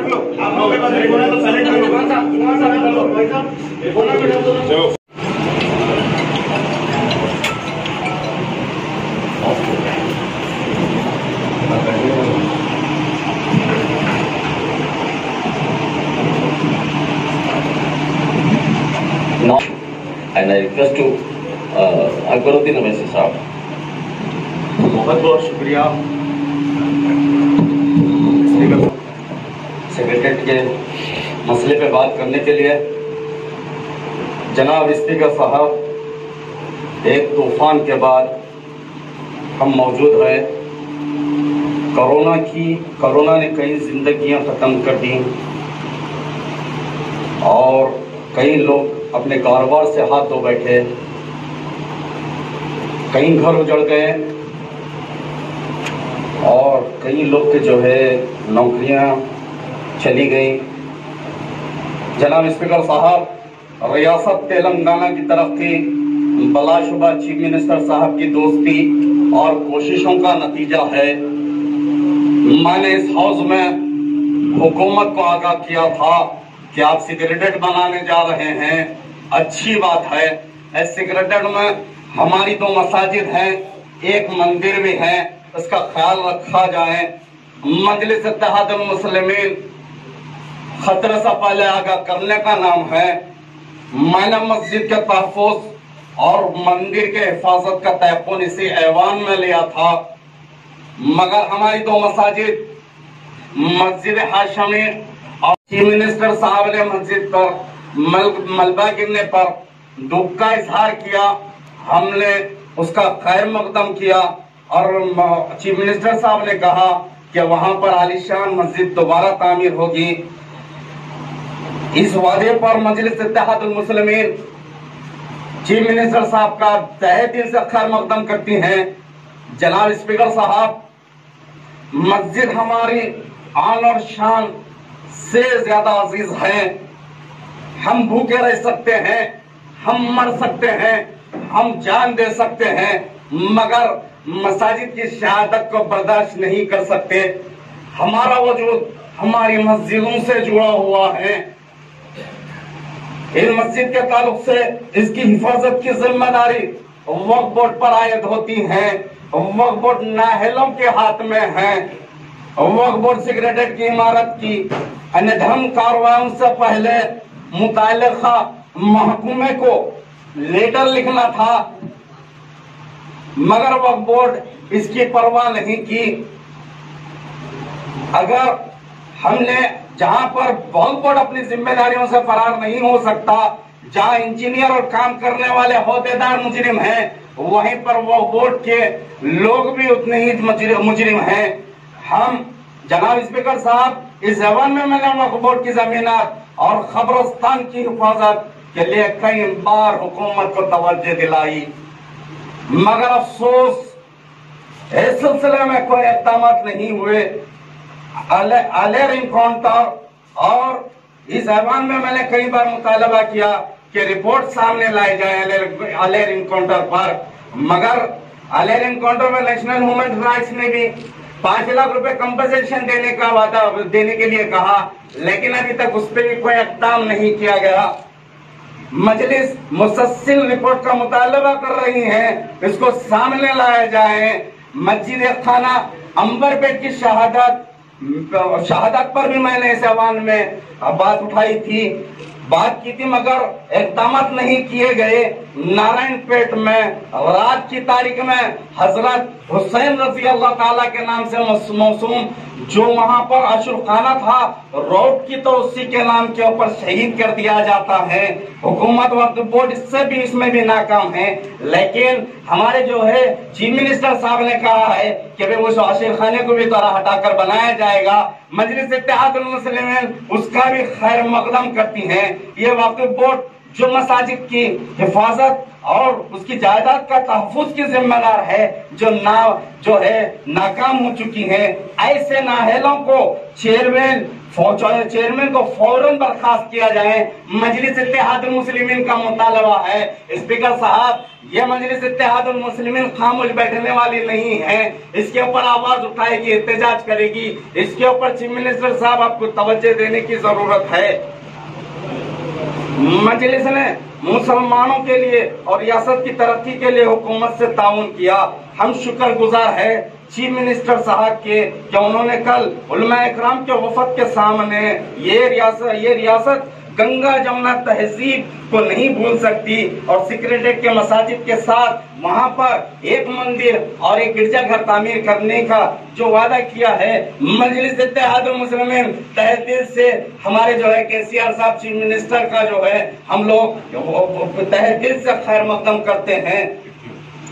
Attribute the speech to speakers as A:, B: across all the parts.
A: And I request to Akbaruddin Owaisi साहब।
B: बहुत बहुत शुक्रिया
A: सेक्रेटरीट के मसले पे बात करने के लिए। जनाब स्पीकर साहब, एक तूफान के बाद हम मौजूद हैं। कोरोना ने कई जिंदगियां ख़त्म कर दी और कई लोग अपने कारोबार से हाथ धो बैठे, कई घर उजड़ गए और कई लोग के जो है नौकरियां चली गई। जनाब स्पीकर साहब, रियासत तेलंगाना की तरक्की बलाशुबा चीफ मिनिस्टर साहब की दोस्ती और कोशिशों का नतीजा है। मैंने इस हाउस में हुकूमत को आगाह किया था कि आप सेक्रेटरीट बनाने जा रहे हैं, अच्छी बात है। इस सेक्रेटरीट में हमारी 2 मसाजिद हैं, एक मंदिर भी है, इसका ख्याल रखा जाए। मजलिस इत्तेहादुल मुस्लिमीन खतरे से पहले आगाह करने का नाम है। मैंने मस्जिद के तहफ़्फ़ुज़ और मंदिर के हिफाजत का तयक़ुन इसी ऐवान में लिया था, मगर हमारी 2 मसाजिद मस्जिद हाशमी और चीफ मिनिस्टर साहब ने मस्जिद पर मलबा गिरने पर दुख का इजहार किया। हमने उसका खैर मकदम किया और चीफ मिनिस्टर साहब ने कहा कि वहां पर आलीशान मस्जिद दोबारा तामीर होगी। इस वादे पर मजलिस इत्तेहादुल मुस्लिमीन चीफ मिनिस्टर साहब का तहे दिल से खैर मकदम करती हैं। जनाब स्पीकर साहब, मस्जिद हमारी आन और शान से ज्यादा अजीज है। हम भूखे रह सकते हैं, हम मर सकते हैं, हम जान दे सकते हैं, मगर मसाजिद की शहादत को बर्दाश्त नहीं कर सकते। हमारा वजूद हमारी मस्जिदों से जुड़ा हुआ है। इन मस्जिद के ताल्लुक से इसकी हिफाजत की जिम्मेदारी वक्फ बोर्ड पर आयद होती है। वक्फ बोर्ड नाअहलों के हाथ में है। वक्फ बोर्ड सेक्रेटरीट की इमारत की अनधर्म कार्रवाइयों से पहले मुताल्लिका महकमे को लेटर लिखना था, मगर वक्फ बोर्ड इसकी परवाह नहीं की। अगर हमने जहां पर वक्फ बोर्ड अपनी जिम्मेदारियों से फरार नहीं हो सकता, जहां इंजीनियर और काम करने वाले ओहदेदार मुजरिम हैं, वहीं पर वक्फ बोर्ड के लोग भी उतने ही मुजरिम हैं। हम जनाब स्पीकर साहब, इस जबान में मैंने वक्फ बोर्ड की जमीनात और खबरस्तान की हिफाजत के लिए कई बार हुकूमत को तवज्जो दिलाई, मगर अफसोस इस सिलसिले में कोई इक़दाम नहीं हुए। अलेर इनकाउंटर और इस ऐवान में मैंने कई बार मुतालबा किया कि रिपोर्ट सामने लाई जाए अलेर इनकाउंटर पर, मगर अलेर इनकाउंटर में नेशनल ह्यूमन राइट्स ने भी 5 लाख रुपए कंपनसेशन देने का वादा देने के लिए कहा, लेकिन अभी तक उस पर भी कोई इक़दाम नहीं किया गया। मजलिस मुसस्सिल रिपोर्ट का मुतालबा कर रही है, इसको सामने लाया जाए। मस्जिद खाना अंबरपेट की शहादत पर भी मैंने इस ऐवान में बात उठाई थी, बात की थी, मगर इक़दाम नहीं किए गए। नारायणपेट में रात की तारीख में हजरत हुसैन रजी अल्लाह ताला के नाम से मौसूम जो वहां पर अशुरखाना था, रोड की तो उसी के नाम के ऊपर शहीद कर दिया जाता है। हुकूमत वक्फ बोर्ड इसमें भी नाकाम है, लेकिन हमारे जो है चीफ मिनिस्टर साहब ने कहा है कि भाई उस अशुरखाने को भी तरह हटाकर बनाया जाएगा। मजलिस इत्तेहादुल मुस्लिमीन उसका भी खैर मकदम करती है। ये वक्फ बोर्ड जो मसाजिद की हिफाजत और उसकी जायदाद का तहफ्फुज की जिम्मेदार है, जो है नाकाम हो चुकी है, ऐसे नाअहलों को चेयरमैन को फौरन बर्खास्त किया जाए। मजलिस इत्तेहादुल मुस्लिमीन का मुतालबा है। स्पीकर साहब, ये मजलिस इत्तेहादुल मुस्लिमीन खामोश बैठने वाली नहीं है, इसके ऊपर आवाज उठाएगी, एहतजाज करेगी। इसके ऊपर चीफ मिनिस्टर साहब आपको तवज्जो देने की जरूरत है। मजलिस ने मुसलमानों के लिए और रियासत की तरक्की के लिए हुकूमत से ताउन किया। हम शुक्रगुजार है चीफ मिनिस्टर साहब के कि उन्होंने कल उलमा इकराम के वफद के सामने ये रियासत गंगा जमुना तहजीब को नहीं भूल सकती और सेक्रेटेरिएट के मसाजिद के साथ वहां पर एक मंदिर और एक गिरजाघर तामीर करने का जो वादा किया है, मजलिस इत्तेहादुल मुस्लिमीन तहे दिल से हमारे जो है केसीआर साहब चीफ मिनिस्टर का जो है हम लोग तहे दिल से खैर मकदम करते हैं।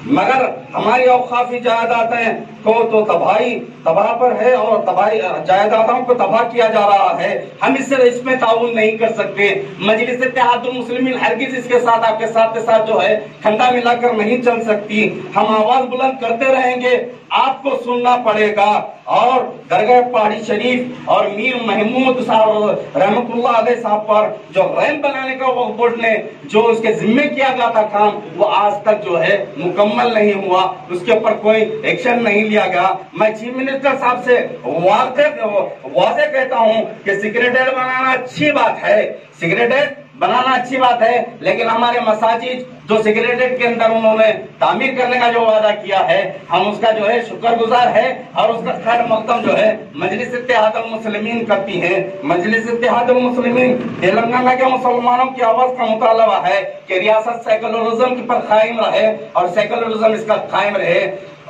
A: मगर हमारी औकाफी जायदादें को तो तबाह पर है और तबाही जायदादों को तबाह किया जा रहा है। हम इसमें ताउन नहीं कर सकते। मजलिस इत्तेहादुल मुस्लिमीन हरगिज इसके साथ आपके साथ जो है ठंडा मिलाकर नहीं चल सकती। हम आवाज बुलंद करते रहेंगे, आपको सुनना पड़ेगा। और दरगाह पहाड़ी शरीफ और मीर महमूद साहब रहमतुल्लाह अलैह साहब पर जो रैंप बनाने का वक्फ बोर्ड ने जो उसके जिम्मे किया गया था काम, वो आज तक जो है मुकम्मल नहीं हुआ, उसके ऊपर कोई एक्शन नहीं लिया गया। मैं चीफ मिनिस्टर साहब से वाज़े कहता हूँ कि सेक्रेटेरिएट बनाना अच्छी बात है, सेक्रेटेरिएट बनाना अच्छी बात है, लेकिन हमारे मसाजिद जो सेक्रेटेरिएट के अंदर उन्होंने तामीर करने का जो वादा किया है, हम उसका जो है शुक्रगुजार है और उसका खैर मकदम जो है मजलिस इत्तेहादुल मुस्लिमीन करती है। मजलिस इत्तेहादुल मुस्लिमीन तेलंगाना के मुसलमानों की आवाज का मुतालबा है कि रियासत सेकुलरिज्म पर कायम रहे और सेकुलरिज्म इसका कायम रहे।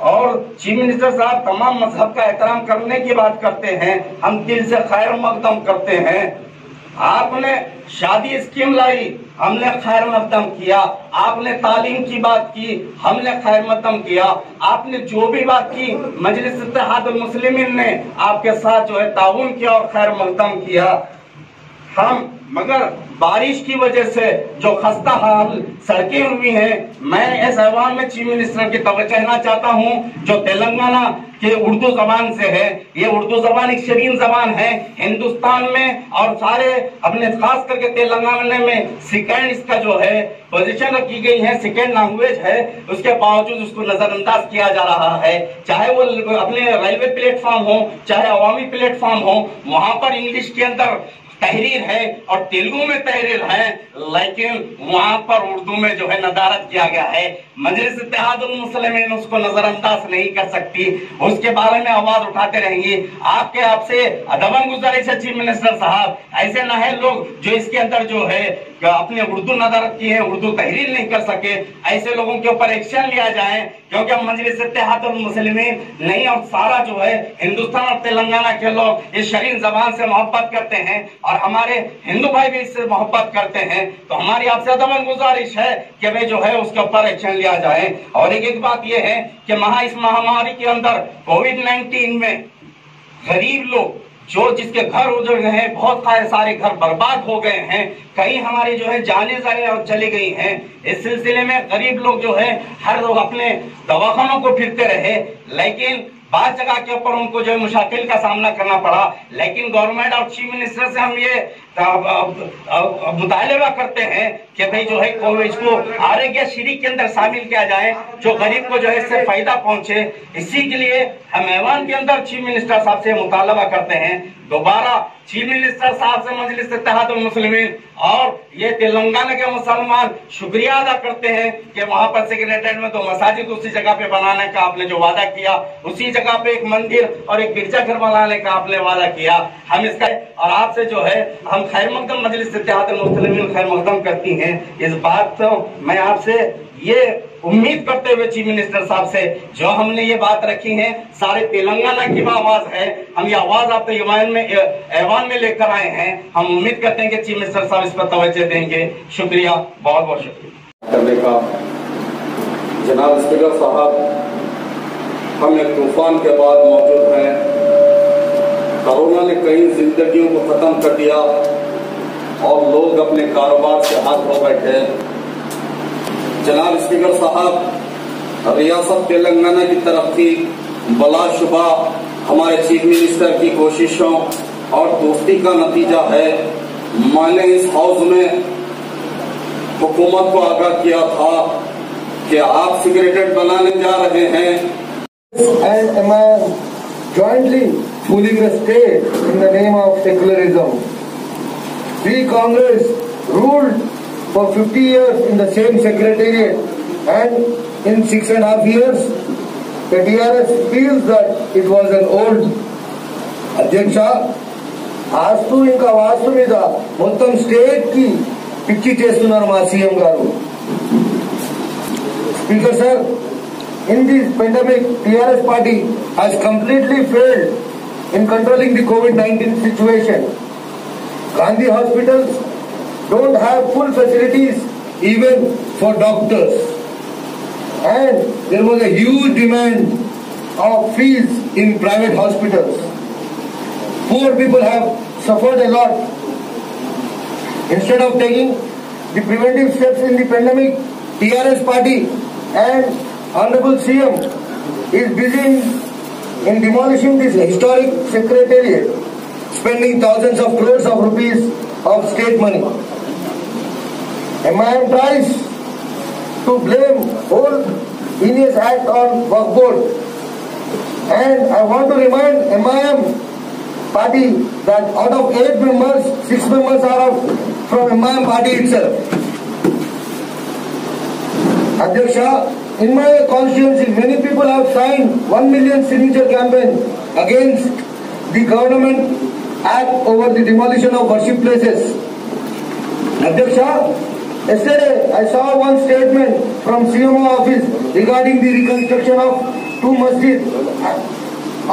A: और चीफ मिनिस्टर साहब तमाम मजहब का एहतराम करने की बात करते हैं, हम दिल से खैर मकदम करते हैं। आपने शादी स्कीम लाई, हमने खैर मकदम किया। आपने तालीम की बात की, हमने खैर मकदम किया। आपने जो भी बात की, मजलिस इत्तेहादुल मुस्लिमीन ने आपके साथ जो है ताउन किया और खैर मकदम किया। मगर बारिश की वजह से जो खस्ता हाल सड़कें हुई हैं, मैं इस ऐवान में चीफ मिनिस्टर की तवज्जो कहना चाहता हूं, जो तेलंगाना के उर्दू जबान से है। ये उर्दू जबान एक शरीन जबान है हिंदुस्तान में और सारे अपने खास करके तेलंगाना में सेकेंड इसका जो है पोजीशन रखी गई है, सेकेंड लैंग्वेज है, उसके बावजूद उसको नजरअंदाज किया जा रहा है। चाहे वो अपने रेलवे प्लेटफॉर्म हो, चाहे अवामी प्लेटफॉर्म हो, वहां पर इंग्लिश के अंदर तहरीर है और तेलुगु में तहरीर है, लेकिन वहां पर उर्दू में जो है नदारत किया गया है। मजलिस इत्तेहादुल मुस्लिमीन उसको नजरअंदाज नहीं कर सकती, उसके बारे में आवाज उठाते रहेंगे। आपसे अदबन गुजारिश है चीफ मिनिस्टर साहब, ऐसे ना है लोग जो इसके अंदर जो है अपने उर्दू नदारत की है, उर्दू तहरीर नहीं कर सके, ऐसे लोगों के ऊपर एक्शन लिया जाए, क्योंकि हम मजलिस इत्तेहादुल मुस्लिमीन नहीं और सारा जो है हिंदुस्तान और तेलंगाना के लोग इस शरीन जबान से मोहब्बत करते हैं और हमारे हिंदू भाई भी इससे मोहब्बत करते हैं। तो हमारी आपसे अदबन गुजारिश है कि भाई जो है उसके ऊपर एक्शन लिया जाए। और एक बात यह है कि इस महामारी के अंदर कोविड-19 में गरीब लोग जो जिसके घर उजड़ गए हैं, बहुत सारे घर बर्बाद हो गए हैं, कई हमारी जो है जाने जाए और चली गई हैं। इस सिलसिले में गरीब लोग जो है हर लोग अपने दवाखानों को फिरते रहे, लेकिन बात जगह के ऊपर उनको जो है मुश्किल का सामना करना पड़ा। लेकिन गवर्नमेंट और चीफ मिनिस्टर से हम ये मुतालबा करते हैं कि भाई जो है कोविड को आरोग्य श्री के अंदर शामिल किया जाए, जो गरीब को जो है इससे फायदा पहुंचे। इसी के लिए हम ऐवान के अंदर चीफ मिनिस्टर साहब से मुतालबा करते हैं, दोबारा चीफ मिनिस्टर साहब से मजलिस इत्तेहादुल मुस्लिमीन और ये तेलंगाना के मुसलमान शुक्रिया अदा करते हैं कि वहां पर सेक्रेटेरिएट में तो मसाजिद उसी जगह पे बनाने का आपने जो वादा किया, उसी जगह पे एक मंदिर और एक गिरजाघर बनाने का आपने वादा किया। हम इसका और आपसे जो है हम खैर मकदम मजलिस इत्तेहादुल मुस्लिमीन खैर मकदम करती हैं। इस बात तो मैं आपसे ये उम्मीद करते हुए चीफ मिनिस्टर साहब से जो हमने ये बात रखी है, सारे तेलंगाना की आवाज है, हम ये आवाज आप ऐवान में लेकर आए हैं। हम उम्मीद करते हैं कि चीफ मिनिस्टर साहब इस पर तवज्जो देंगे। शुक्रिया, बहुत बहुत शुक्रिया
C: करने का। जनाब स्पीकर साहब, हम एक तूफान के बाद मौजूद हैं। कोरोना ने कई जिंदगियों को खत्म कर दिया, और लोग अपने कारोबार से हाथ धो बैठे। जनाब स्पीकर साहब, रियासत तेलंगाना की तरक्की बलाशुबा हमारे चीफ मिनिस्टर की कोशिशों और दोस्ती का नतीजा है। मैंने इस हाउस में हुकूमत को आगाह किया था कि आप सेक्रेटरीट बनाने जा रहे हैं।
D: And am I jointly fooling the state in the name of secularism? We Congress ruled for 50 years in the same secretariat, and in 6.5 years, the TRS feels that it was an old. అధ్యక్ష, ఆస్తు ఇంకా వాస్తు మీద మొత్తం state కి పిచ్చి చేస్తున్నారు మా CM గారు. Speaker sir, in this pandemic, TRS party has completely failed in controlling the COVID-19 situation. Gandhi hospitals don't have full facilities even for doctors. And there was a huge demand of fees in private hospitals. Poor people have suffered a lot. Instead of taking the preventive steps in the pandemic, TRS party and Honorable CM is busy in demolishing this historic secretariat, spending thousands of crores of rupees of state money. MIM tries to blame whole heinous act on Waqf Board, and I want to remind MIM party that out of 8 members, 6 members are from MIM party itself. Adyaksha, in my constituency, many people have signed 1 million signature campaign against the government act over the demolition of worship places. Adyaksha, yesterday I saw one statement from CMO office regarding the reconstruction of 2 masjids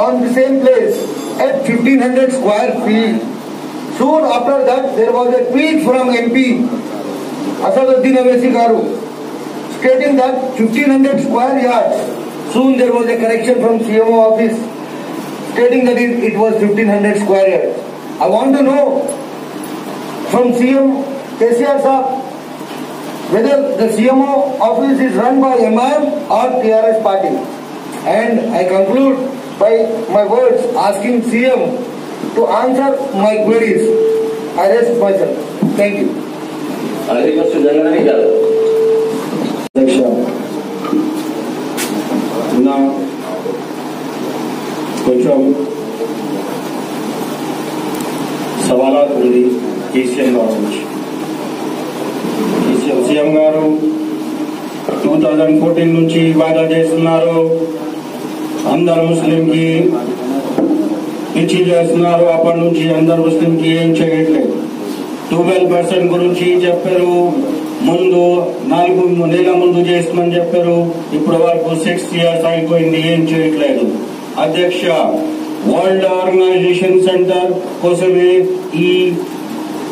D: on the same place at 1500 square feet. Soon after that, there was a tweet from MP Asaduddin Owaisi Garu stating that 1500 square yards. Soon there was a correction from CMO office stating that it was 1500 square yards. I want to know from CM KCR Saab whether the CMO office is run by MIM or TRS party. And I conclude by my words asking CM to answer my queries. I rest myself. Thank you.
E: అధ్యక్ష, నా కొంచెం సవాలాలు ఉంది KCM గారు నుంచి. CM గారు 2014 నుంచి వాయిదా చేస్తున్నారు, అందరు ముస్లింకి పిచ్చి చేస్తున్నారు. అప్పటి నుంచి అందరు ముస్లింకి ఏం చేయట్లేదు. 12% గురించి చెప్పారు, ముందు 4 నెలల ముందు చేస్తుందని చెప్పారు. ఇప్పుడు వరకు 6 years అయిపోయింది, ఏం చేయట్లేదు. అధ్యక్ష, వరల్డ్ ఆర్గనైజేషన్ సెంటర్ కోసమే ఈ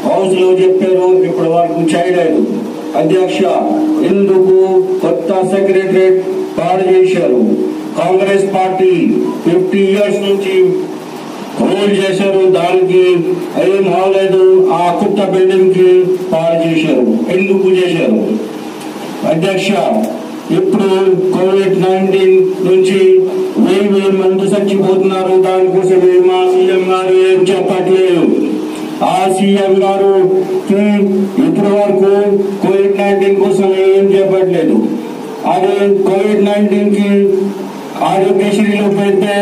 E: హౌస్ లో చెప్పారు, ఇప్పుడు వరకు చేయలేదు. అధ్యక్ష, ఎందుకు కొత్త సెక్రటరేట్ పాడు చేశారు? కాంగ్రెస్ పార్టీ 50 years నుంచి రూల్ చేశారు, దానికి ఏం అవలేదు. ఆ కొత్త బిల్డింగ్ కి పాడు చేశారు, ఎందుకు చేశారు? అధ్యక్ష, ఇప్పుడు COVID-19 నుంచి 1000 మంది చచ్చిపోతున్నారు, దానికోసమే మా సీఎం గారు ఏం చెప్పట్లేదు. ఆ సీఎం గారు ఇప్పటి వరకు COVID-19 కోసం ఏం చెప్పట్లేదు. అదే COVID-19 కి ఆరోగ్యశ్రీలో పెడితే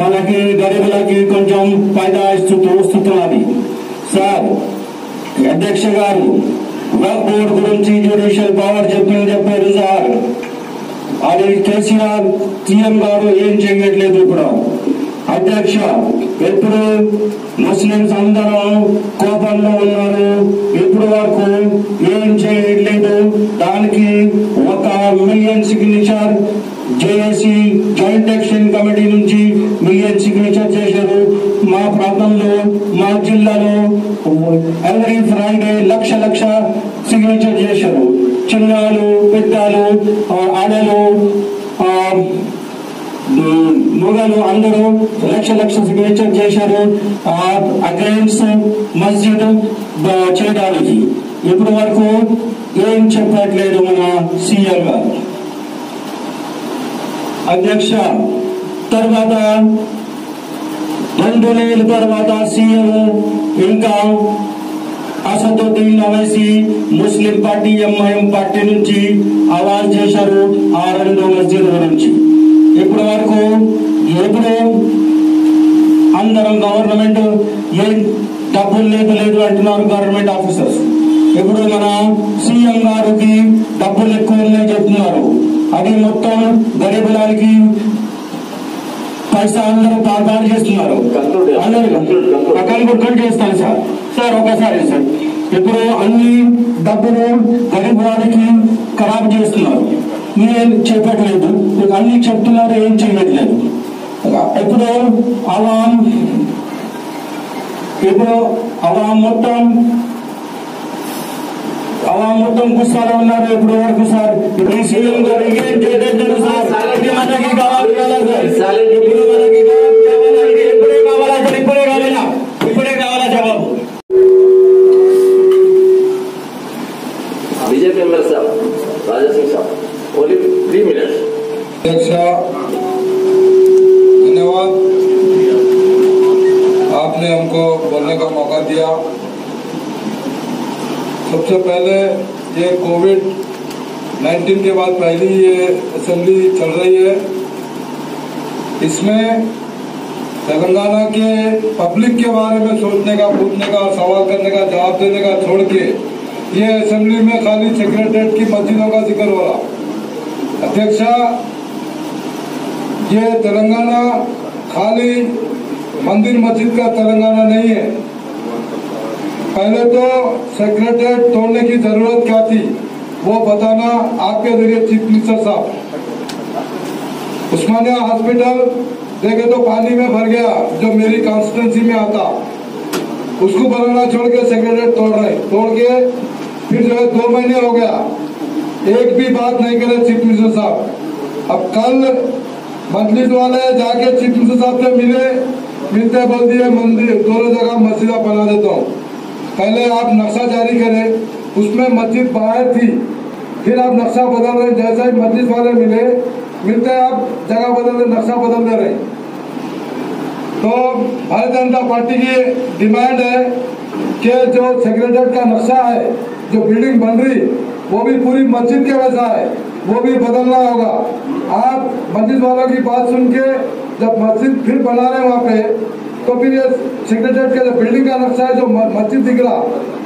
E: మనకి గరీబులకి కొంచెం ఫైదా వస్తున్నది. సార్ అధ్యక్ష గారు, వక్ఫ్ బోర్డు గురించి జ్యుడిషియల్ పవర్ చెప్పారు సార్. అది కేసీఆర్ సీఎం గారు ఏం చేయట్లేదు. ఇప్పుడు అధ్యక్ష, ఎప్పుడు ముస్లింస్ అందరూ కోపంలో ఉన్నారు, ఇప్పుడు వరకు ఏం చేయట్లేదు. దానికి 1 million signature JAC joint action committee నుంచి 1 million సిగ్నేచర్ చేశారు. మా ప్రాంతంలో, మా జిల్లాలో ఎవ్రీ ఫ్రైడే లక్ష సిగ్నేచర్ చేశారు. చిన్నాలు, పెద్దలు, ఆడలు, మొగలు అందరూ లక్ష సిగ్నేచర్ చేశారు అగైన్స్ మస్జిద్ చేయడానికి. ఇప్పటి వరకు ఏం చెప్పట్లేదు మన సీఎం గారు. అధ్యక్ష, తర్వాత 2 నెలల తర్వాత సీఎం ఇంకా Asaduddin Owaisi Muslim party MIM party నుంచి ఆవాజ్ చేశారు ఆ 2 మస్జిద్ గురించి. ఇప్పటి వరకు ఎప్పుడు అందరం గవర్నమెంట్ ఏం డబ్బులు లేదు అంటున్నారు గవర్నమెంట్ ఆఫీసర్స్. ఇప్పుడు మన సీఎం గారికి డబ్బులు ఎక్కువ ఉన్నాయని చెప్తున్నారు. అది మొత్తం గరీబులకి పైసా అందరూ పాడు చేస్తున్నారు. కంక్లూడ్ చేస్తాను సార్ ఒకసారి సార్. ఇప్పుడు అన్ని డబ్బులు గరీబ్ వారికి ఖరాబ్ చేస్తున్నారు. ఏం చెప్పట్లేదు, అన్ని చెప్తున్నారు, ఏం చేయట్లేదు. ఇప్పుడు అవాం మొత్తం గుస్సాలో ఉన్నారు. ఇప్పుడు వరకు సార్ ఇప్పుడు సీఎం గారు ఏం చేయట్లేదు సార్. ఇది మనకి కావాలి సార్. ఇప్పుడు మనకి ఇప్పుడే కావాలా జవాబు.
B: बीजेपी एमएल साहब राजा सिंह साहब ओनली 3 मिनट्स.
D: अध्यक्ष धन्यवाद, आपने हमको बोलने का मौका दिया. सबसे पहले ये कोविड-19 के बाद पहली ये असेंबली चल रही है. इसमें तेलंगाना के पब्लिक के बारे में सोचने का, पूछने का, सवाल करने का, जवाब देने का छोड़ के ये असेंबली में खाली सेक्रेटरीट की मस्जिदों का जिक्र हो रहा. अध्यक्षा, ये तेलंगाना खाली मंदिर मस्जिद का तेलंगाना नहीं है. पहले तो सेक्रेटरीट तोड़ने की जरूरत क्या थी वो बताना आपके जरिए चीफ मिनिस्टर साहब. उस्मानिया हॉस्पिटल देखे तो पानी में भर गया, जो मेरी कॉन्स्टिट्यूंसी में आता, उसको बनाना छोड़ के सेक्रेटरीट तोड़ के फिर जो है 2 महीने हो गया, एक भी बात नहीं करे चीफ मिनिस्टर साहब. अब कल मजलिस वाले जाके चीफ मिनिस्टर साहब से मिलते बोल दिए मंदिर दोनों जगह मस्जिद बना देता हूँ. पहले आप नक्शा जारी करें, उसमें मस्जिद बाहर थी, फिर आप नक्शा बदल रहे. जैसे ही मस्जिद वाले मिलते आप जगह बदल रहे, नक्शा बदल दे रहे. तो भारतीय जनता पार्टी की डिमांड है कि जो सेक्रेटरीट का नक्शा है, जो बिल्डिंग बन रही वो भी पूरी मस्जिद के वैसा है, वो भी बदलना होगा. आप मस्जिद वालों की बात सुन के जब मस्जिद फिर बना रहे वहाँ पे, तो फिर ये सेक्रेटरीट का जो बिल्डिंग का नक्शा है, जो मस्जिद दिख रहा,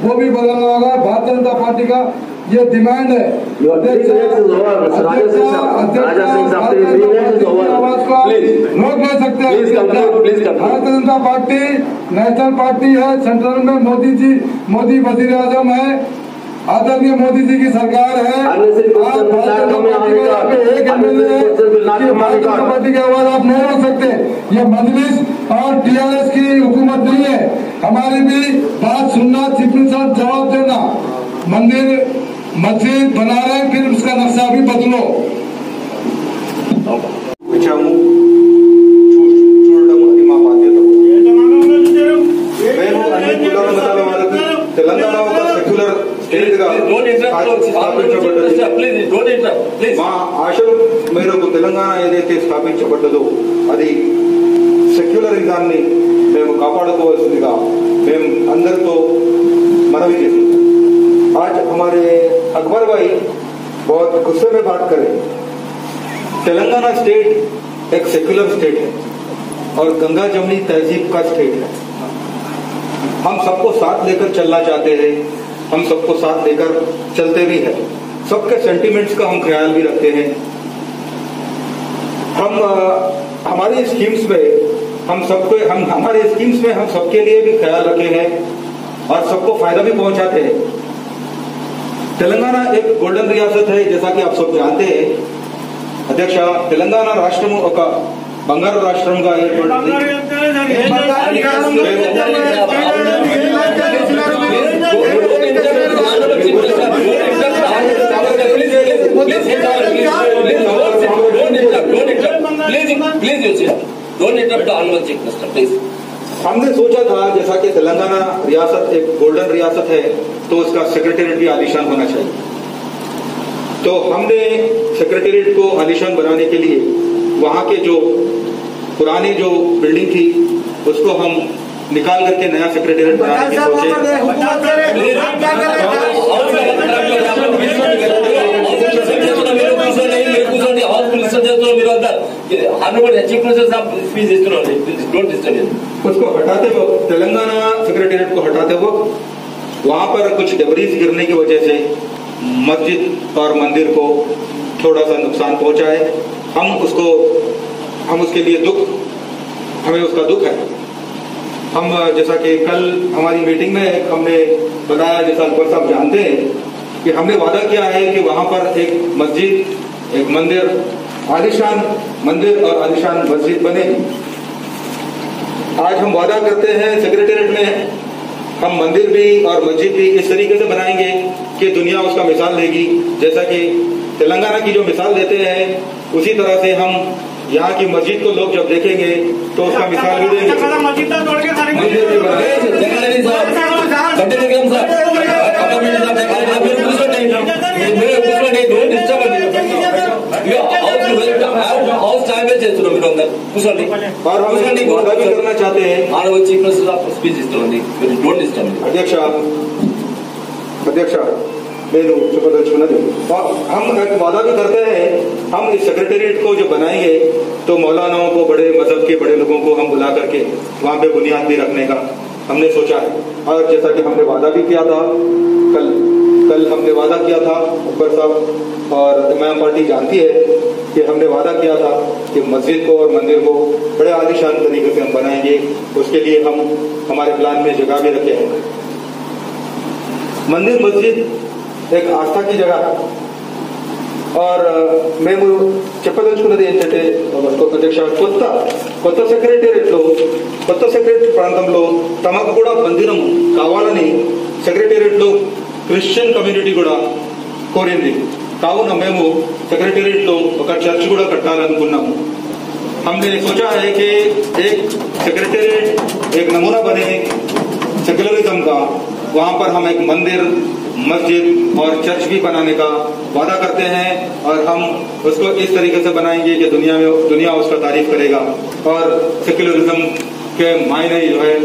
D: वो भी बदलना होगा. भारतीय जनता पार्टी का ये डिमांड है.
B: अध्यक्ष
D: आवाज को रोक नहीं सकते. Bharatiya Janata party national party है, सेंट्रल में मोदी वजीर आजम है, आदरणीय मोदी जी की सरकार है. आप भारतीय जनता पार्टी की आवाज आप नहीं रोक सकते. ये मजलिस और टीआरएस की हुकूमत नहीं है. हमारी भी बात सुनना, चीफ मिनिस्टर जवाब देना. मंदिर मस्जिद बना रहे, फिर उसका नक्शा भी बदलो.
F: చూడడం అది మా బాధ్యత. మేము అన్ని కులాల మతాల వాళ్ళకి తెలంగాణ ఒక సెక్యులర్ స్టేట్ గా స్థాపించబడ్డది. మా ఆశల మేరకు తెలంగాణ ఏదైతే స్థాపించబడ్డదో అది సెక్యులరిజాన్ని మేము కాపాడుకోవాల్సిందిగా మేము అందరితో మనవి చేస్తున్నాం. आज हमारे अकबर भाई बहुत गुस्से में बात करें. तेलंगाना स्टेट एक सेक्युलर स्टेट है और गंगा जमुनी तहजीब का स्टेट है. हम सबको साथ लेकर चलना चाहते हैं, हम सबको साथ लेकर चलते भी हैं. सबके सेंटिमेंट्स का हम ख्याल भी रखते हैं. हम हमारी स्कीम्स में हमारे स्कीम्स में हम सबके लिए भी ख्याल रखे हैं और सबको फायदा भी पहुंचाते हैं. तेलंगाना एक गोल्डन रियासत है, जैसा कि आप सब जानते हैं. अध्यक्ष, तेलंगाना राष्ट्र ఒక బంగారు రాష్ట్రంగా ఏర్పడింది. तेलंगाना रियासत एक गोल्डन रियासत है तो उसका सेक्रेटेरिएट भी आलीशान होना चाहिए। तो हमने सेक्रेटेरिएट को आलीशान बनाने के लिए वहां के जो पुरानी जो बिल्डिंग थी उसको हम निकाल करके नया सेक्रेटेरिएट बनाने की सोचे। उसको हटाते वक्त तेलंगाना सेक्रेटेरिएट को हटाते वक्त वहां पर कुछ डेब्रीज गिरने की वजह से मस्जिद और मंदिर को थोड़ा सा नुकसान पहुंचा है। हम उसके लिए हमें उसका दुख है। हम जैसा कि कल हमारी मीटिंग में हमने बताया, जैसा अकबर साहब जानते हैं कि हमने वादा किया है कि वहां पर एक मस्जिद, एक मंदिर, आलीशान मंदिर और आलीशान मस्जिद बनेगी। आज हम वादा करते हैं सेक्रेटेरिएट में हम मंदिर भी और मस्जिद भी इस तरीके से बनाएंगे कि दुनिया उसका मिसाल देगी। जैसा कि तेलंगाना की जो मिसाल देते हैं उसी तरह से हम यहाँ की मस्जिद को लोग जब देखेंगे तो उसका मिसाल भी देंगे। और हम वादा भी करना चाहते हैं अध्यक्ष हम एक वादा भी करते हैं, हम इस सेक्रेटेरिएट को जो बनाएंगे तो मौलानाओं को, बड़े मजहब के बड़े लोगों को हम बुला करके वहां पे बुनियाद भी रखने का हमने सोचा है। और जैसा कि हमने वादा भी किया था, कल हमने वादा किया था, अकबर साहब और इमाम पार्टी जानती है कि हमने वादा किया था कि मस्जिद को और मंदिर को बड़े आलीशान तरीके से हम बनाएंगे। उसके लिए हम हमारे प्लान में जगह भी रखे हैं। मंदिर मस्जिद एक आस्था की जगह है और మేము చెప్పదలుచుకున్నది ఏంటంటే అధ్యక్ష కొత్త సెక్రటరీ ప్రాంతంలో తమకు కూడా మందిరం కావాలని సెక్రటేరియట్ లో క్రిస్టియన్ కమ్యూనిటీ కూడా కోరింది। కావున మేము సెక్రటేరియట్ లో ఒక చర్చ్ కూడా కట్టాలనుకున్నాము। हमने सोचा है कि एक सेक्रेटेरिएट एक नमूना बने सेक्युलरिज्म का, वहां पर हम एक मंदिर, मस्जिद और चर्च भी बनाने का वादा करते हैं और हम उसको इस तरीके से बनाएंगे कि दुनिया उसका तारीफ करेगा और सेक्युलरिज्म के मायने जो है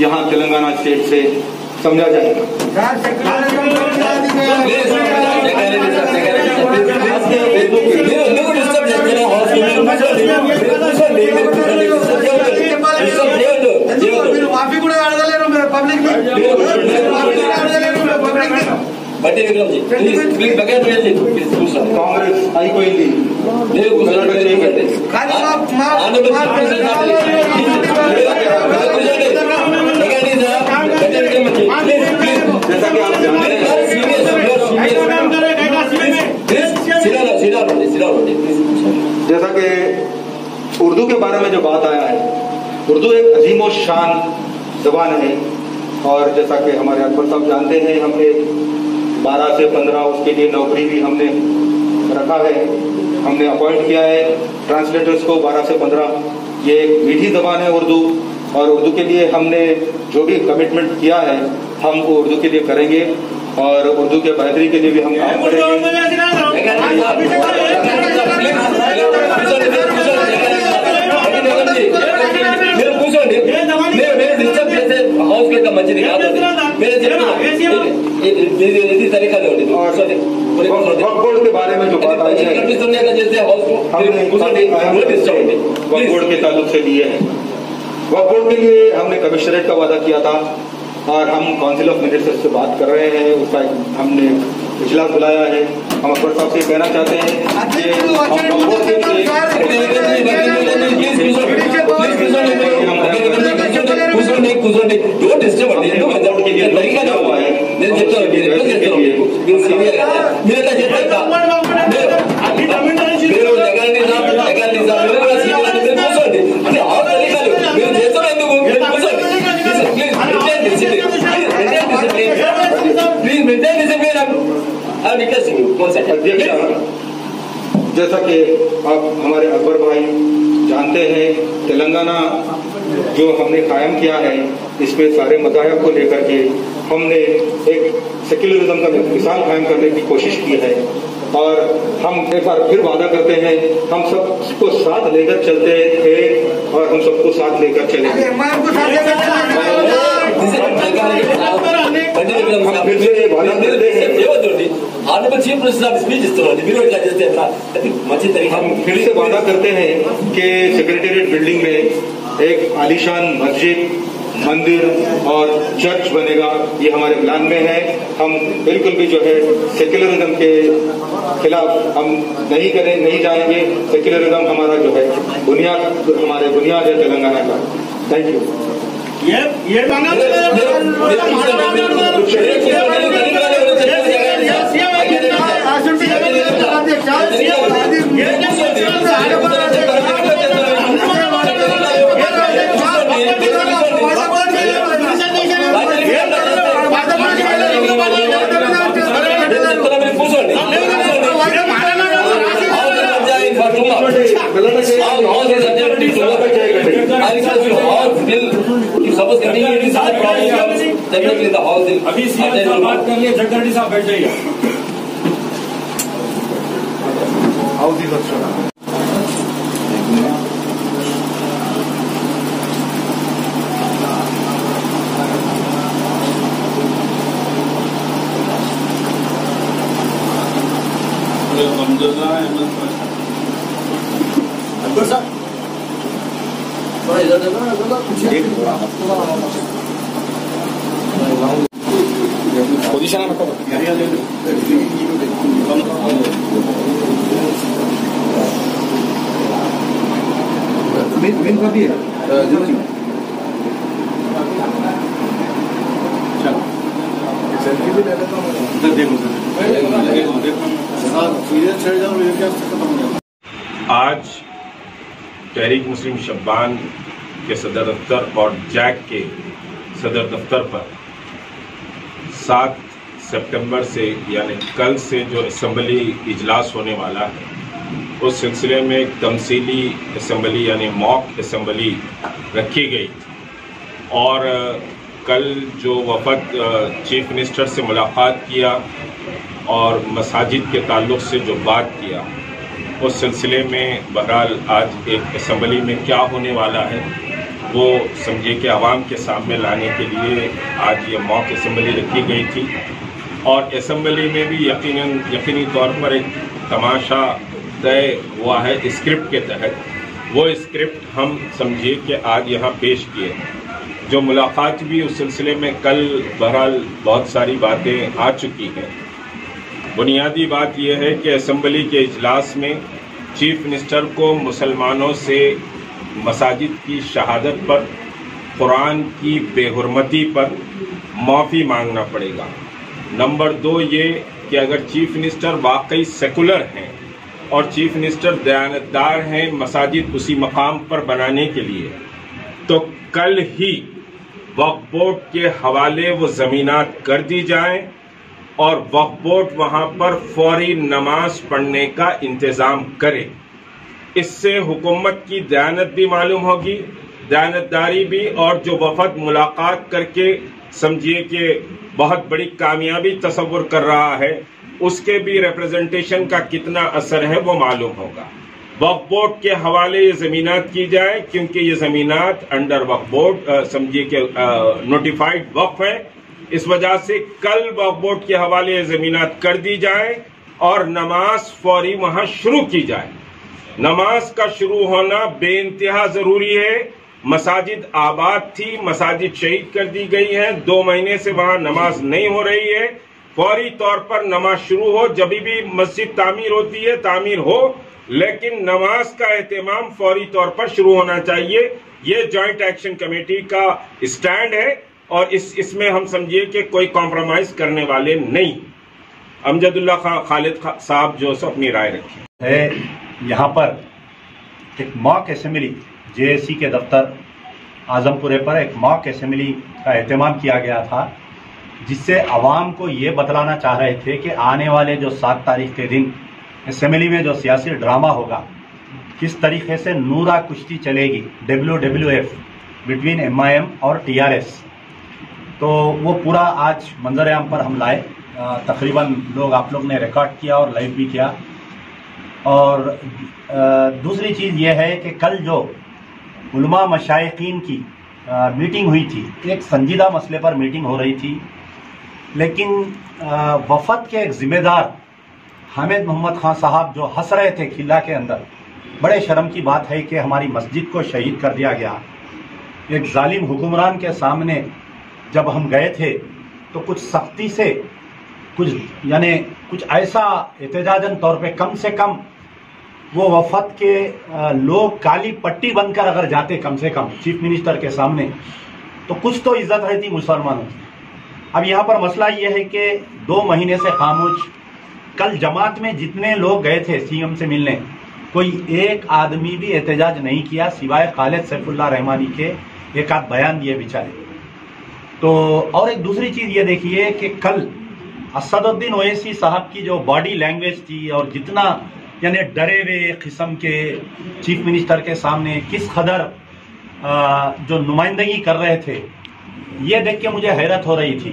F: यहाँ तेलंगाना स्टेट से समझा जाएगा। కాంగ్రెస్ అయిపోయింది जैसा कि उर्दू के बारे में जो बात आया है, उर्दू एक अजीम शान जबान है और जैसा कि हमारे अकबर साहब जानते हैं हमने 12 से 15 उसके लिए नौकरी भी हमने रखा है, हमने अपॉइंट किया है ट्रांसलेटर्स को 12 से 15। ये एक मीठी जबान है उर्दू और उर्दू के लिए हमने जो भी कमिटमेंट किया है हम वो उर्दू के लिए करेंगे और उर्दू के बेहतरी के लिए भी हम काम करेंगे। बोर्ड के बारे में जो बात आई है बोर्ड के ताल्लुक से लिए है, वक्फ बोर्ड के लिए हमने कमिश्नरेट का वादा किया था और हम काउंसिल ऑफ मिनिस्टर्स से बात कर रहे हैं, उसका हमने इजलास बुलाया है। हम अकबर साहब से कहना चाहते हैं कि जैसा कि आप हमारे अकबर भाई जानते हैं, तेलंगाना जो हमने कायम किया है इसमें सारे मज़ाहिब को लेकर के हमने एक सेक्युलरिज्म का मिसाल कायम करने की कोशिश की है। और हम एक बार फिर वादा करते हैं, हम सबको साथ लेकर चलते थे और हम सबको साथ लेकर चलेंगे।
B: Honourable chief minister of speech ఇస్తున్నారు, మీరు ఇట్లా చేస్తే ఎట్లా? మంచి తరీకా
F: हम फिर से वादा करते हैं कि सेक्रेटेरिएट बिल्डिंग में एक आलीशान मस्जिद, मंदिर और चर्च बनेगा। ये हमारे प्लान में है। हम बिल्कुल भी जो है सेक्युलरिज्म के खिलाफ हम नहीं जाएंगे। सेक्युलरिज्म हमारा जो है हमारे बुनियाद है तेलंगाना का। Thank you.
B: अभी बात कर लिए, जगदीश साहब बैठ जाइए।
C: पोजीशन
G: आज तहरीक मुस्लिम शब्बान के सदर दफ्तर और जैक के सदर दफ्तर पर 7 सितंबर से यानी कल से जो असम्बली इजलास होने वाला है, उस सिलसिले में एक तमसीली असम्बली यानी मॉक असम्बली रखी गई। और कल जो वफद चीफ मिनिस्टर से मुलाकात किया और मसाजिद के ताल्लुक़ से जो बात किया, उस सिलसिले में बहरहाल आज एक असम्बली में क्या होने वाला है वो समझिए कि आवाम के सामने लाने के लिए आज ये मॉक असम्बली रखी गई थी। और असम्बली में भी यकीनी तौर पर एक तमाशा तय हुआ है स्क्रिप्ट के तहत। वो स्क्रिप्ट हम समझिए कि आज यहाँ पेश किए। जो मुलाकात भी उस सिलसिले में कल बहरहाल बहुत सारी बातें आ चुकी हैं। बुनियादी बात यह है कि असम्बली के इजलास में चीफ मिनिस्टर को मुसलमानों से मसाजिद की शहादत पर, कुरान की बेहुरमती पर माफ़ी मांगना पड़ेगा। नंबर 2 ये कि अगर चीफ मिनिस्टर वाकई सेकुलर हैं और चीफ मिनिस्टर दयानतदार हैं मसाजिद उसी मकाम पर बनाने के लिए, तो कल ही वक्फ बोर्ड के हवाले वो ज़मीनात कर दी जाएं और वक्फ बोर्ड वहां पर फौरी नमाज पढ़ने का इंतज़ाम करे। इससे हुकूमत की दयानत भी मालूम होगी, दयानतदारी भी, और जो वफद मुलाकात करके समझिए कि बहुत बड़ी कामयाबी तस्वुर कर रहा है, उसके भी रिप्रेजेंटेशन का कितना असर है वो मालूम होगा। वक्फ बोर्ड के हवाले ये ज़मीनात की जाए, क्योंकि ये ज़मीनात अंडर वक्फ बोर्ड समझिए कि नोटिफाइड वक्फ है। इस वजह से कल वक्फ बोर्ड के हवाले ये ज़मीनात कर दी जाए और नमाज फौरी वहां शुरू की जाए। नमाज का शुरू होना बेइंतहा जरूरी है। मसाजिद आबाद थी, मसाजिद शहीद कर दी गई हैं, 2 महीने से वहां नमाज नहीं हो रही है। फौरी तौर पर नमाज शुरू हो। जब भी मस्जिद तामीर होती है तामीर हो, लेकिन नमाज का एहतमाम फौरी तौर पर शुरू होना चाहिए। ये जॉइंट एक्शन कमेटी का स्टैंड है और इसमें हम समझिए कि कोई कॉम्प्रोमाइज करने वाले नहीं। अमजदुल्ला खालिद साहब जो अपनी राय रखी
H: है। यहाँ पर एक मॉक असेंबली जेएसी के दफ्तर आजमपुरे पर एक मॉक असेंबली का एहतमाम किया गया था, जिससे आवाम को ये बतलाना चाह रहे थे कि आने वाले जो 7 तारीख के दिन असेंबली में जो सियासी ड्रामा होगा, किस तरीके से नूरा कुश्ती चलेगी WWF बिटवीन MIM और TRS, तो वो पूरा आज मंजर-ए-आम पर हम लाए। तकरीबन लोग आप लोग ने रिकॉर्ड किया और लाइव भी किया। और दूसरी चीज़ ये है कि कल जो उलमा मशाइखीन की मीटिंग हुई थी, एक संजीदा मसले पर मीटिंग हो रही थी, लेकिन वफद के एक जिम्मेदार हामिद मोहम्मद खान साहब जो हंस रहे थे खिला के अंदर, बड़े शर्म की बात है कि हमारी मस्जिद को शहीद कर दिया गया। एक जालिम हुक्मरान के सामने जब हम गए थे तो कुछ सख्ती से कुछ ऐसा एहतजाजन तौर पे कम से कम वो वफद के लोग काली पट्टी बनकर अगर जाते कम से कम चीफ मिनिस्टर के सामने, तो कुछ तो इज्जत रहती मुसलमानों की। अब यहाँ पर मसला ये है कि 2 महीने से खामोश। कल जमात में जितने लोग गए थे सीएम से मिलने, कोई एक आदमी भी एहतजाज नहीं किया सिवाय खालिद सैफुल्लाह रहमानी के एक आध बयान दिए बेचारे। तो और एक दूसरी चीज ये देखिए कि कल असदुद्दीन ओवैसी साहब की जो बॉडी लैंग्वेज थी और जितना यानी डरे हुए किस्म के चीफ मिनिस्टर के सामने किस कदर जो नुमाइंदगी कर रहे थे, ये देख के मुझे हैरत हो रही थी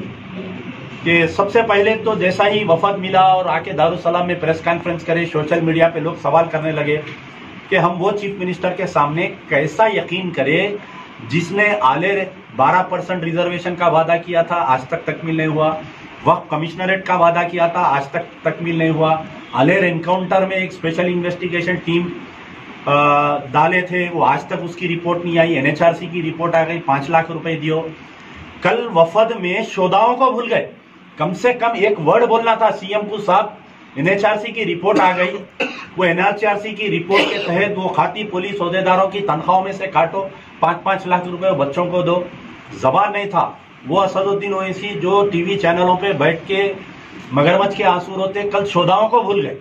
H: कि सबसे पहले तो जैसा ही वफद मिला और आके दारुसलाम में प्रेस कॉन्फ्रेंस करे, सोशल मीडिया पे लोग सवाल करने लगे कि हम वो चीफ मिनिस्टर के सामने कैसा यकीन करें जिसने आले 12% रिजर्वेशन का वादा किया था, आज तक तकमील नहीं हुआ। वक्फ कमिश्नरेट का वादा किया था, आज तक तकमील नहीं हुआ। आलेर एनकाउंटर में एक स्पेशल इन्वेस्टिगेशन टीम डाले थे, वो आज तक उसकी रिपोर्ट नहीं आई। एनएचआरसी की रिपोर्ट आ गई, 5 लाख रुपए दियो। कल वफद में शोधाओं को भूल गए, कम से कम एक वर्ड बोलना था सीएम को, साहब एनएचआरसी की रिपोर्ट आ गई, वो एनएचआरसी की रिपोर्ट के तहत वो खाती पुलिस ओहदेदारों की तनख्वाहों में से काटो, 5-5 लाख रुपए बच्चों को दो। जबान नहीं था वो असदुद्दीन ओवैसी जो टीवी चैनलों पे बैठ के मगरमच्छ के आंसू रोते, कल शोधाओं को भूल गए।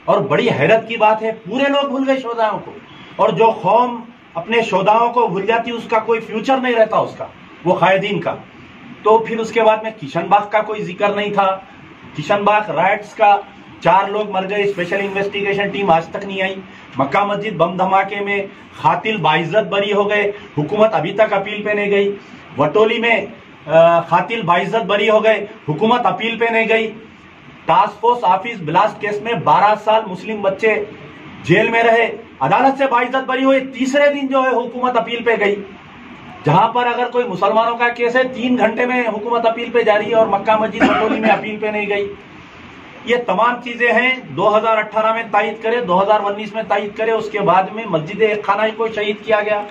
H: और बड़ी हैरत की बात है, पूरे लोग भूल गए शोधाओं को। और जो कौम अपने शोधाओं को भूल जाती उसका कोई फ्यूचर नहीं रहता, उसका वो कायदीन का। तो फिर उसके बाद में किशनबाग का कोई जिक्र नहीं था। किशनबाग राइट्स का 4 लोग मर गए, स्पेशल इन्वेस्टिगेशन टीम आज तक नहीं आई। मक्का मस्जिद बम धमाके में खातिल बाइज्जत बरी हो गए, हुकूमत अभी तक अपील पे नहीं गई। वटोली में खातिल बाइज्जत बरी हो गए, हुकूमत अपील पे नहीं गई। Task force office blast case में 12 साल मुस्लिम बच्चे जेल में रहे, अदालत से बाइज्जत बरी हुए, तीसरे दिन जो है हुकूमत अपील पे गई। जहां पर अगर कोई मुसलमानों का केस है 3 घंटे में हुकूमत अपील पे जा रही है, और मक्का मस्जिद वटोली में अपील पे नहीं गई। ये तमाम चीजें हैं 2018 में तायद करे, 2019 में तायद करे। उसके बाद में मस्जिद एक खाना को शहीद किया गया।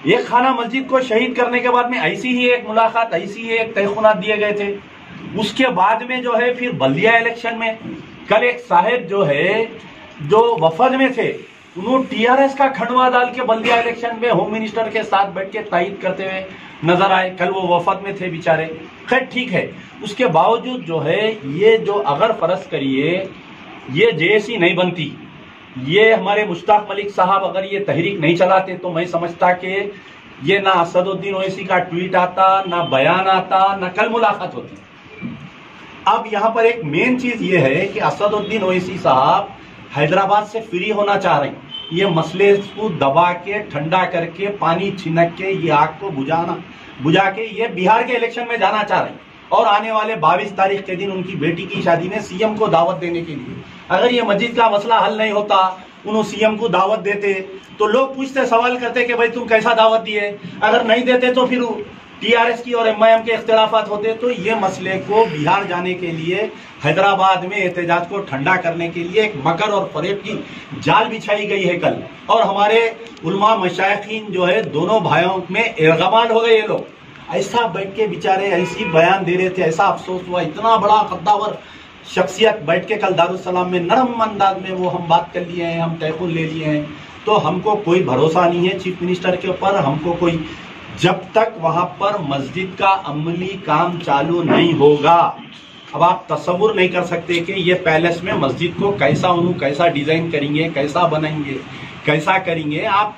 H: एक खाना मस्जिद को शहीद करने के बाद में ऐसी ही एक मुलाकात, ऐसी ही एक तहखुनात दिए गए थे। उसके बाद में जो है फिर बल्दिया इलेक्शन में कल एक साहिब जो है जो वफद में थे, उन्होंने टीआरएस का खंडवा डाल के बल्दिया इलेक्शन में होम मिनिस्टर के साथ बैठ के तायद करते हुए नजर आए। कल वो वफद में थे बेचारे। खैर ठीक है, उसके बावजूद जो है ये जो अगर फर्ज करिए ये जेएसी नहीं बनती, ये हमारे मुश्ताक मलिक साहब अगर ये तहरीक नहीं चलाते, तो मैं समझता कि ये ना असदुद्दीन ओवैसी का ट्वीट आता, ना बयान आता, ना कल मुलाकात होती। अब यहाँ पर एक मेन चीज ये है कि असदुद्दीन ओवैसी साहब हैदराबाद से फ्री होना चाह रहे हैं। ये मसले को दबा के, ठंडा करके, पानी छिनक के ये आग को बुझा के ये बिहार के इलेक्शन में जाना चाह रहे हैं। और आने वाले 22 तारीख के दिन उनकी बेटी की शादी में सीएम को दावत देने के लिए, अगर ये मस्जिद का मसला हल नहीं होता, उन्होंने सीएम को दावत देते, तो लोग पूछते, सवाल करते कि भाई तुम कैसा दावत दिए। अगर नहीं देते तो फिर टीआरएस की और एमआईएम के इख्तिलाफात होते। तो ये मसले को बिहार जाने के लिए, हैदराबाद में एहतजाज को ठंडा करने के लिए एक मकर और फरेब की जाल बिछाई गई है कल। और हमारे उलमा मशाइखीन जो है दोनों भाइयों में इरगमान हो गए। ये लोग ऐसा बैठ के बेचारे ऐसी बयान दे रहे थे, ऐसा अफसोस हुआ, इतना बड़ा कद्दावर शख्सियत बैठ के कल दारुसलाम में नरम अंदाज में वो हम बात कर लिए हैं, हम तयखुल ले लिए हैं। तो हमको कोई भरोसा नहीं है चीफ मिनिस्टर के ऊपर, हमको कोई, जब तक वहां पर मस्जिद का अमली काम चालू नहीं होगा। अब आप तस्वुर नहीं कर सकते कि ये पैलेस में मस्जिद को कैसा डिजाइन करेंगे, कैसा बनाएंगे, कैसा करेंगे। आप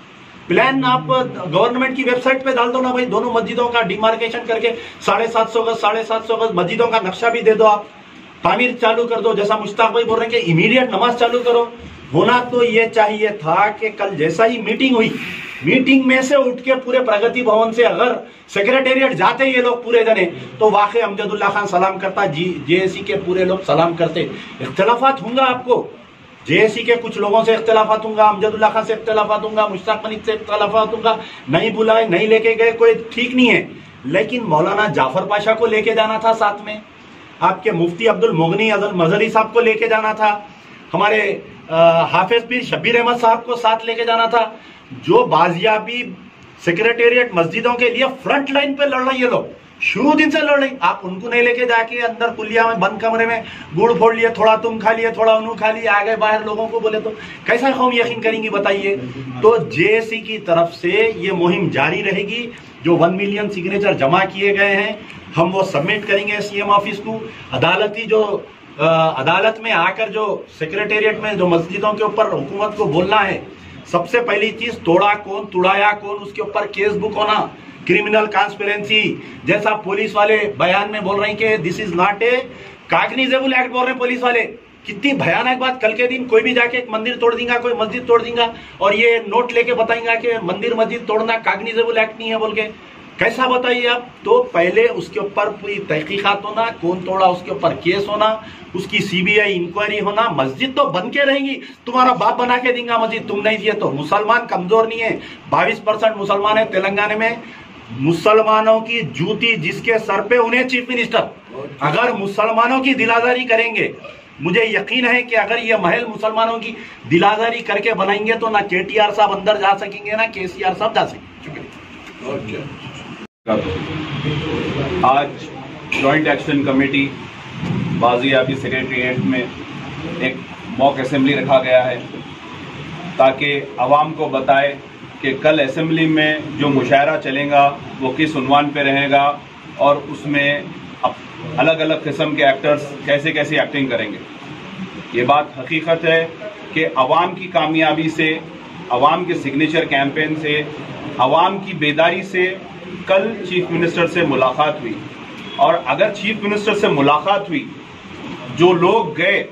H: प्लान आप गवर्नमेंट की वेबसाइट पे डाल दो ना भाई, दोनों मस्जिदों का डिमार्केशन करके 750 गज 750 गज मस्जिदों का नक्शा भी दे दो, आप तामीर चालू कर दो। जैसा मुश्ताक भाई बोल रहे हैं कि इमीडिएट नमाज चालू करो, होना तो ये चाहिए था कि कल जैसा ही मीटिंग हुई, मीटिंग में से उठ के पूरे प्रगति भवन से अगर सेक्रेटेरिएट जाते ये लोग पूरे जने, तो वाकई अमजदुल्ला खान सलाम करता, जेएसी के पूरे लोग सलाम करते। इख्तलाफात होंगे आपको, जेएसी के कुछ लोगों से इख्तलाफात होंगे, अमजदुल्ला खान से इख्तलाफात होंगे, मुश्ताक मलिक से इख्तलाफात होंगे, नहीं बुलाए नहीं लेके गए कोई ठीक नहीं है। लेकिन मौलाना जाफर पाशा को लेके जाना था साथ में, आपके मुफ्ती अब्दुल मुगनी मजहरी साहब को लेके जाना था, हमारे हाफिज पीर शब्बीर अहमद साहब को साथ लेके जाना था, जो बाजियाबी सेक्रेटेरिएट मस्जिदों के लिए फ्रंट लाइन पे लड़ रहे ये लोग, शुरू दिन से लड़ रही। आप उनको नहीं लेके जाके अंदर कुलिया में बंद कमरे में गुड़ फोड़ लिए, थोड़ा तुम खा लिए थोड़ा उन्हों खा लिए, आगे बाहर लोगों को बोले तो कैसा कौम यकीन करेंगी बताइए। तो जेएसी की तरफ से ये मुहिम जारी रहेगी। जो 1 मिलियन सिग्नेचर जमा किए गए हैं हम वो सबमिट करेंगे सीएम ऑफिस को। अदालती जो अदालत में आकर जो सेक्रेटेरिएट में जो मस्जिदों के ऊपर हुकूमत को बोलना है, सबसे पहली चीज तोड़ा कौन तुड़ाया कौन, उसके ऊपर केस बुक होना, क्रिमिनल कॉन्स्पिरेंसी जैसा पुलिस वाले बयान में बोल रहे हैं कि this is not a cognizable act बोल रहे हैं पुलिस वाले। कितनी भयानक बात, कल के दिन कोई भी जाके एक मंदिर तोड़ देगा, कोई मस्जिद तोड़ देगा और ये नोट लेके बताएंगा कि मंदिर मस्जिद तोड़ना कॉग्निजेबल एक्ट नहीं है बोल के, कैसा बताइए आप। तो पहले उसके ऊपर पूरी तहकीकात होना, कौन तोड़ा उसके ऊपर केस होना, उसकी सीबीआई इंक्वायरी होना। मस्जिद तो बन के रहेंगी, तुम्हारा बाप बना के देगा मस्जिद, तुम नहीं दिए तो। मुसलमान कमजोर नहीं है, 22% मुसलमान है तेलंगाना में। मुसलमानों की जूती जिसके सर पे उन्हें चीफ मिनिस्टर, अगर मुसलमानों की दिलाजारी करेंगे, मुझे यकीन है कि अगर ये महल मुसलमानों की दिलाजारी करके बनाएंगे तो ना केटीआर साहब अंदर जा सकेंगे ना केसीआर साहब जा सकेंगे।
I: आज जॉइंट एक्शन कमेटी बाजियाबी सेक्रेटेरिएट में एक मॉक असेंबली रखा गया है ताकि आवाम को बताए कि कल असेंबली में जो मुशायरा चलेगा वो किस उन्वान पे रहेगा और उसमें अलग अलग किस्म के एक्टर्स कैसे कैसे एक्टिंग करेंगे। ये बात हकीकत है कि आवाम की कामयाबी से, आवाम के सिग्नेचर कैंपेन से, आवाम की बेदारी से कल चीफ मिनिस्टर से मुलाकात हुई। और अगर चीफ मिनिस्टर से मुलाकात हुई, जो लोग गए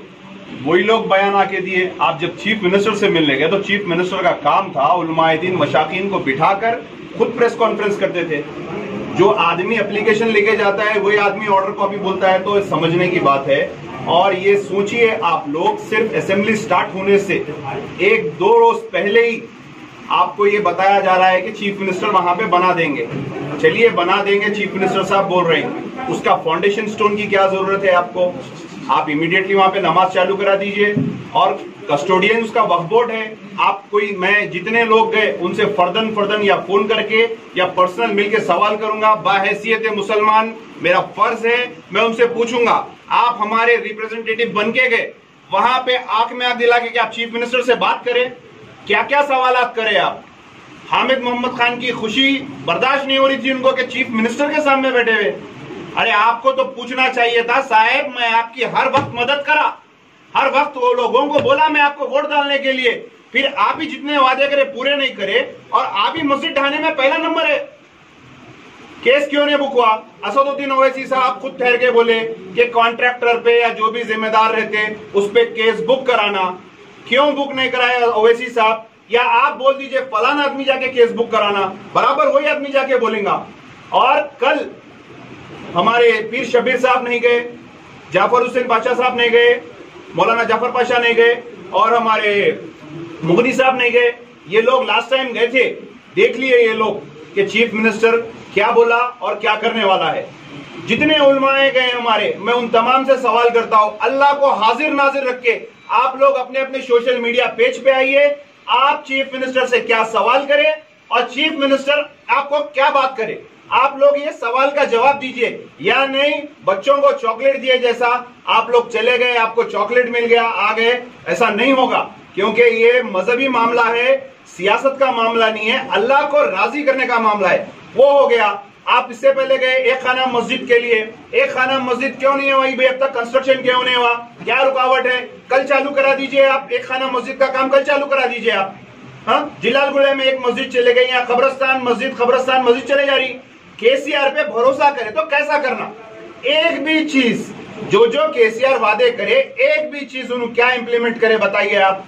I: वही लोग बयान आके दिए। आप जब चीफ मिनिस्टर से मिलने गए तो चीफ मिनिस्टर का काम था उलमाए दीन मशाकीन को बिठाकर खुद प्रेस कॉन्फ्रेंस करते थे। जो आदमी एप्लीकेशन लेके जाता है वही आदमी ऑर्डर कॉपी बोलता है, तो समझने की बात है। और ये सोचिए आप लोग, सिर्फ असेंबली स्टार्ट होने से 1-2 रोज पहले ही आपको ये बताया जा रहा है कि चीफ मिनिस्टर वहां पे बना देंगे। चलिए बना देंगे, चीफ मिनिस्टर साहब बोल रहे हैं, उसका फाउंडेशन स्टोन की क्या जरूरत है आपको? आप इमीडिएटली वहां पे नमाज चालू करा दीजिए। और कस्टोडियन उसका वक्फ बोर्ड है, आप कोई, मैं जितने लोग गए उनसे फर्दन या फोन करके या पर्सनल मिलके सवाल करूंगा। बाहैसियत मुसलमान मेरा फर्ज है, मैं उनसे पूछूंगा आप हमारे रिप्रेजेंटेटिव बन के गए, वहां पे आंख में आंख दिला के आप चीफ मिनिस्टर से बात करें, क्या क्या सवालात करें आप। हामिद मोहम्मद खान की खुशी बर्दाश्त नहीं हो रही थी उनको कि चीफ मिनिस्टर के सामने बैठे हुए। अरे आपको तो पूछना चाहिए था, साहब मैं आपकी हर वक्त मदद करा, हर वक्त वो लोगों को बोला मैं आपको वोट डालने के लिए, फिर आप ही जितने वादे करे पूरे नहीं करे और आप ही मस्जिद ढाने में पहला नंबर है। केस क्यों नहीं बुक हुआ? असदुद्दीन ओवैसी साहब खुद ठहर के बोले कि कॉन्ट्रैक्टर पे या जो भी जिम्मेदार रहते उस पे केस बुक कराना। क्यों बुक नहीं कराया ओवैसी साहब? या आप बोल दीजिए फलाना आदमी जाके केस बुक कराना, बराबर वही आदमी जाके बोलेगा। और कल हमारे पीर शब्बीर साहब नहीं गए, जाफर हुसैन पाशा साहब नहीं गए, मौलाना जाफर पाशा नहीं गए और हमारे मुगनी साहब नहीं गए। ये लोग लास्ट टाइम गए थे, देख लिए ये लोग कि चीफ मिनिस्टर क्या बोला और क्या करने वाला है। जितने उलमाए गए हमारे, मैं उन तमाम से सवाल करता हूं, अल्लाह को हाजिर नाजिर रख के आप लोग अपने अपने सोशल मीडिया पेज पे आइए, आप चीफ मिनिस्टर से क्या सवाल करें और चीफ मिनिस्टर आपको क्या बात करे, आप लोग ये सवाल का जवाब दीजिए। या नहीं बच्चों को चॉकलेट दिए जैसा आप लोग चले गए, आपको चॉकलेट मिल गया आ गए, ऐसा नहीं होगा, क्योंकि ये मजहबी मामला है, सियासत का मामला नहीं है, अल्लाह को राजी करने का मामला है। वो हो गया। आप इससे पहले गए एक खाना मस्जिद के लिए, एक खाना मस्जिद क्यों नहीं है वही भाई, अब तक कंस्ट्रक्शन क्यों नहीं हुआ, क्या रुकावट है? कल चालू करा दीजिए आप, एक खाना मस्जिद का काम कल चालू करा दीजिए आप। हाँ, जिलालगुड़े में एक मस्जिद चले गई, यहाँ कब्रस्तान मस्जिद चले जा रही। केसीआर पे भरोसा करे तो कैसा करना? एक भी चीज जो केसीआर वादे करे, एक भी चीज उन्होंने क्या इंप्लीमेंट करे बताइए आप।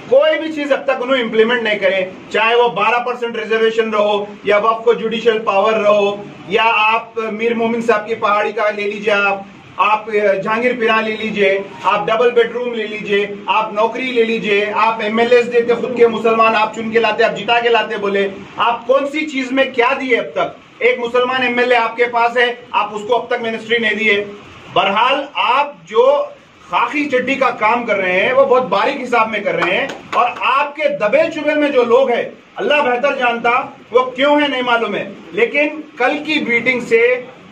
J: कोई भी चीज अब तक उन्होंने इंप्लीमेंट नहीं करे, चाहे वो 12% रिजर्वेशन रहो या वक्फ को जुडिशियल पावर रहो या आप मीर मोमिन साहब की पहाड़ी का ले लीजिए, आप जहांगीर पीरा ले लीजिए, आप डबल बेडरूम ले लीजिए, आप नौकरी ले लीजिए, आप एमएलएस देते खुद के मुसलमान, आप चुन के लाते, आप जिता के लाते, बोले आप कौन सी चीज में क्या दिए अब तक? एक मुसलमान एमएलए आपके पास है, आप उसको अब तक मिनिस्ट्री नहीं दिए। बहरहाल आप जो खाकी चड्डी का काम कर रहे हैं वो बहुत बारीक हिसाब में कर रहे हैं, और आपके दबेल चुबेल में जो लोग हैं अल्लाह बेहतर जानता वो क्यों है नहीं मालूम है, लेकिन कल की मीटिंग से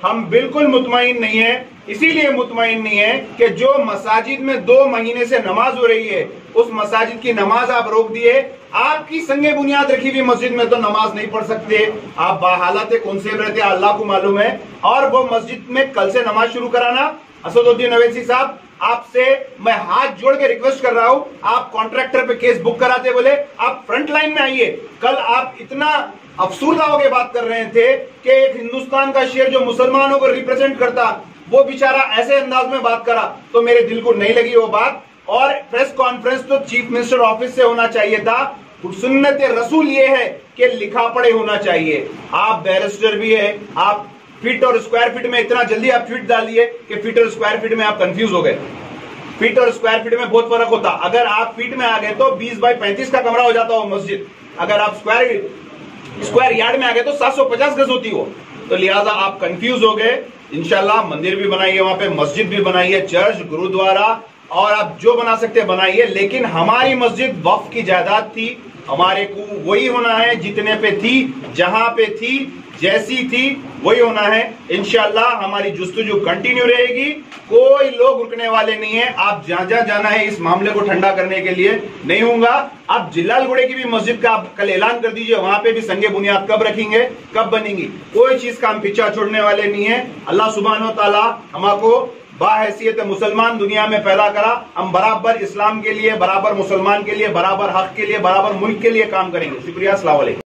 J: हम बिल्कुल मुतमईन नहीं है। इसीलिए मुतमईन नहीं है कि जो मसाजिद में 2 महीने से नमाज हो रही है उस मसाजिद की नमाज आप रोक दिए। आपकी संगे बुनियाद रखी हुई मस्जिद में तो नमाज नहीं पढ़ सकते, आप बाहालत कौन से रहते अल्लाह को मालूम है, और वो मस्जिद में कल से नमाज शुरू कराना। असदुद्दीन अवैसी साहब, आपसे मैं हाथ जोड़ के रिक्वेस्ट कर रहा हूं, आप कॉन्ट्रैक्टर पे केस बुक कराते बोले आप फ्रंट लाइन में आइए। कल आप इतना अफसुर्दा होकर बात कर रहे थे कि एक हिंदुस्तान का शेर जो मुसलमानों को रिप्रेजेंट करता वो बेचारा ऐसे अंदाज में बात करा तो मेरे दिल को नहीं लगी वो बात। और प्रेस कॉन्फ्रेंस तो चीफ मिनिस्टर ऑफिस से होना चाहिए था। सुन्नत रसूल ये है कि लिखा पढ़े होना चाहिए। आप बैरिस्टर भी है, आप फीट और स्क्वायर फीट में इतना जल्दी आप ट्वीट डाल दिए कि फीट और स्क्वायर फीट में आप कंफ्यूज हो गए। फीट और स्क्वायर फीट में बहुत फर्क होता, अगर आप फीट में आ गए तो 20 बाई 35 का कमरा हो जाता हो मस्जिद, अगर आप स्क्वायर यार्ड में आ गए तो 750 गज होती हो, तो लिहाजा आप कंफ्यूज हो गए। इंशाल्लाह मंदिर भी बनाइए, वहां पे मस्जिद भी बनाइए, चर्च, गुरुद्वारा, और आप जो बना सकते बनाइए, लेकिन हमारी मस्जिद वक्फ की जायदाद थी, हमारे को वही होना है जितने पे थी, जहां पे थी, जैसी थी वही होना है। इंशाल्लाह हमारी जुस्तजू कंटिन्यू रहेगी, कोई लोग रुकने वाले नहीं है। आप जहां जहां जाना है इस मामले को ठंडा करने के लिए नहीं होगा। आप जिलालगुड़े की भी मस्जिद का आप कल ऐलान कर दीजिए, वहां पे भी संगे बुनियाद कब रखेंगे, कब बनेंगी, कोई चीज का हम पीछा छोड़ने वाले नहीं है। अल्लाह सुब्हानो तआला हमको बाहैसियत मुसलमान दुनिया में पैदा करा, हम बराबर इस्लाम के लिए, बराबर मुसलमान के लिए, बराबर हक के लिए, बराबर मुल्क के लिए काम करेंगे। शुक्रिया, अस्सलाम वालेकुम।